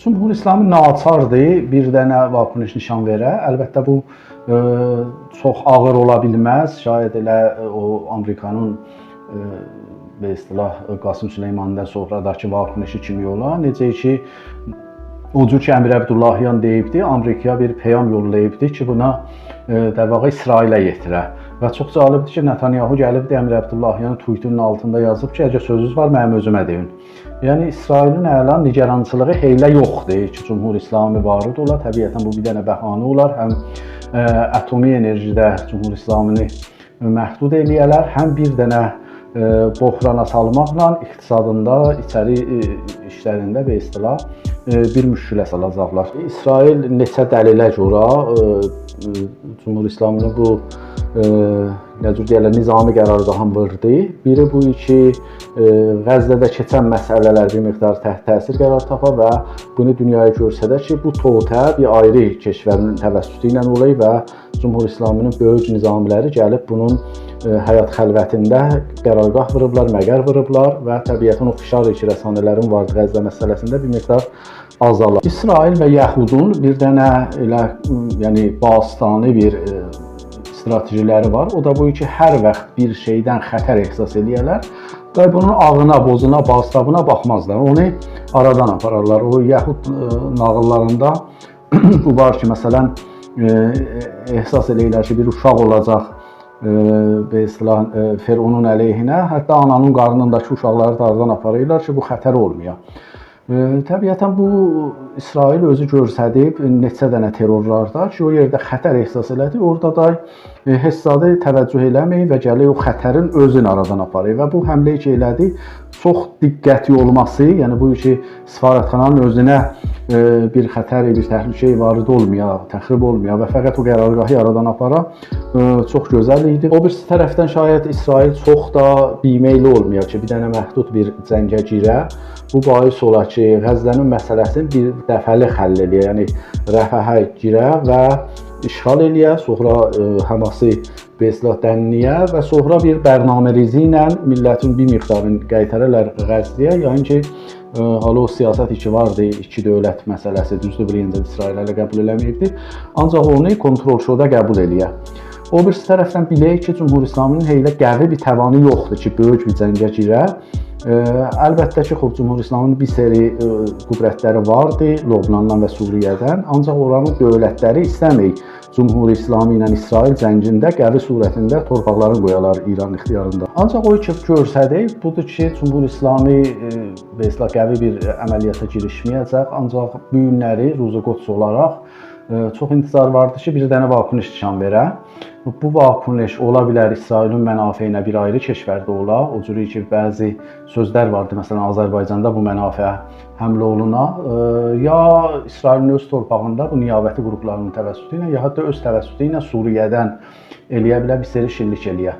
Cümhur İslamı naçardır bir dənə vakunuş nişan verə. Əlbəttə bu çox ağır ola bilməz. Şayət elə o Amerikanın və istilah Qasım Süleymandan sonradakı vakunuşu kimi ola. Necə ki o cür ki Əmir Əbdullahyan deyibdi, Amerikaya bir peyam yollayıbdı ki, buna dəvağı İsrailə yetirə. Və çox cəlibdir ki, Netanyahu gəlibdi Əmir Əbdullahyanın tweetinin altında yazıb ki, əgər sözünüz var, mənim özümə deyin. Yəni İsrailin əlan nigarançılığı heylə yoxdur ki, Cümhur İslamı varid ola. Təbiətən bu bir dənə bəhanə olar. Həm atomi enerjidə Cümhur İslamını məhdud eləyərlər, həm bir dənə bohrana salmaqla iqtisadında, içəri işlərində və istilah bir müşkülə salacaqlar. İsrail neçə dəlilə görə Cümhur İslamının bu necə deyirlər, nizami qərargahını vurdu. Biri bu ki, Qəzzədə keçən məsələlər bir miqdar təhت təsir qərar tapa və bunu dünyaya göstərdə ki, bu toğutə bir ayrı keşvərin təvəssütü ilə olayı və Cümhur İslamının böyük nizamiləri gəlib bunun həyat xəlvətində qərargah vurublar, məgər vurublar və təbiətən o fişar rəsanələrin vardı Qəzdə məsələsində bir miqdar azalır. İsrail və Yəhudun bir dənə elə yəni bastani bir stratejiləri var. O da bu ki, hər vaxt bir şeydən xətər ehsas eləyərlər və bunun ağına, bozuna, baztabına baxmazlar. Onu aradan apararlar. O Yəhud nağıllarında bu var ki, məsələn, ehsas eləyirlər ki, bir uşaq olacaq və istilah Fironun əleyhinə, hətta ananın qarnındakı uşaqları da aradan aparırlar ki, bu xətər olmuyor. Təbiətən bu İsrail özü göstərib neçə dənə terrorlarda ki, o yerdə xətər ehsas elədi, orada da hessadı təvəccüh eləməyib və gəlib o xətərin özünü aradan aparır və bu həmlə ki elədi, çox diqqətli olması, yəni bu ki səfarətxananın özünə bir xətər, bir təhlükə varid olmuyor, təxrib olmuyor və fəqət o qərargahı aradan apara çox gözəl idi. O birisi tərəfdən şayət İsrail çox da bimeyli olmuyor ki, bir dənə məhdud bir cəngə girə. Bu bahis olar ki, Qəzzənin məsələsini bir dəfəli həll eləyə, yəni Rəfəhə girə və işğal eləyə, sonra Həması beslah dənliyə və sonra bir bərnamərizi ilə millətin bir miqdarını qaytarırlar Qəzzəyə. Yəni ki, hala o siyasət ki vardı, iki dövlət məsələsi düzdür, birinci İsrail hələ qəbul eləməyibdi. Ancaq onu kontrol-şoda qəbul eləyə. O birisi tərəfdən bilək ki, Cümhur İslamının heylə qəvi bir təvanı yoxdur ki, böyük bir cəngə girə. Əlbəttə ki, Cümhur İslamının bir seri qüdrətləri vardı, Lübnandan və Suriyədən. Ancaq oranın dövlətləri istəmir Cümhur İslamı ilə İsrail cəngində qəvi surətində torpaqlarını qoyalar İran ixtiyarında. Ancaq o ki görsədik, budur ki, Cümhur İslamı qəvi bir əməliyyata girişməyəcək. Ancaq bu günləri Ruzi Quds olaraq çox intizar vardı ki, bir dənə vakunuş nişan verə. Bu vakunuş ola bilər İsrailin mənafeyinə bir ayrı keşvərdə ola. O cür ki, bəzi sözlər vardı, məsələn, Azərbaycanda bu mənafəyə həmlə oluna. Ya İsrailin öz torpağında bu niyabəti qruplarının təvəssütü ilə, ya hətta öz təvəssütü ilə Suriyədən eləyə bilər, bir seri şillik eləyə.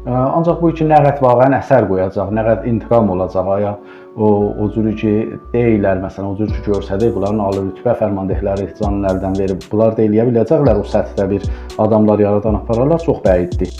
Ancaq bu ki, nə qəd vaqəən əsər qoyacaq, nə qəd intiqam olacaq, ya o cür ki, deyirlər, məsələn, o cür ki, görsədik, bunların ali rütbə fərmandehləri canını əldən verib, bunlar da eləyə biləcəklər, o səthdə bir adamlar yaradan apararlar, çox bəyiddir.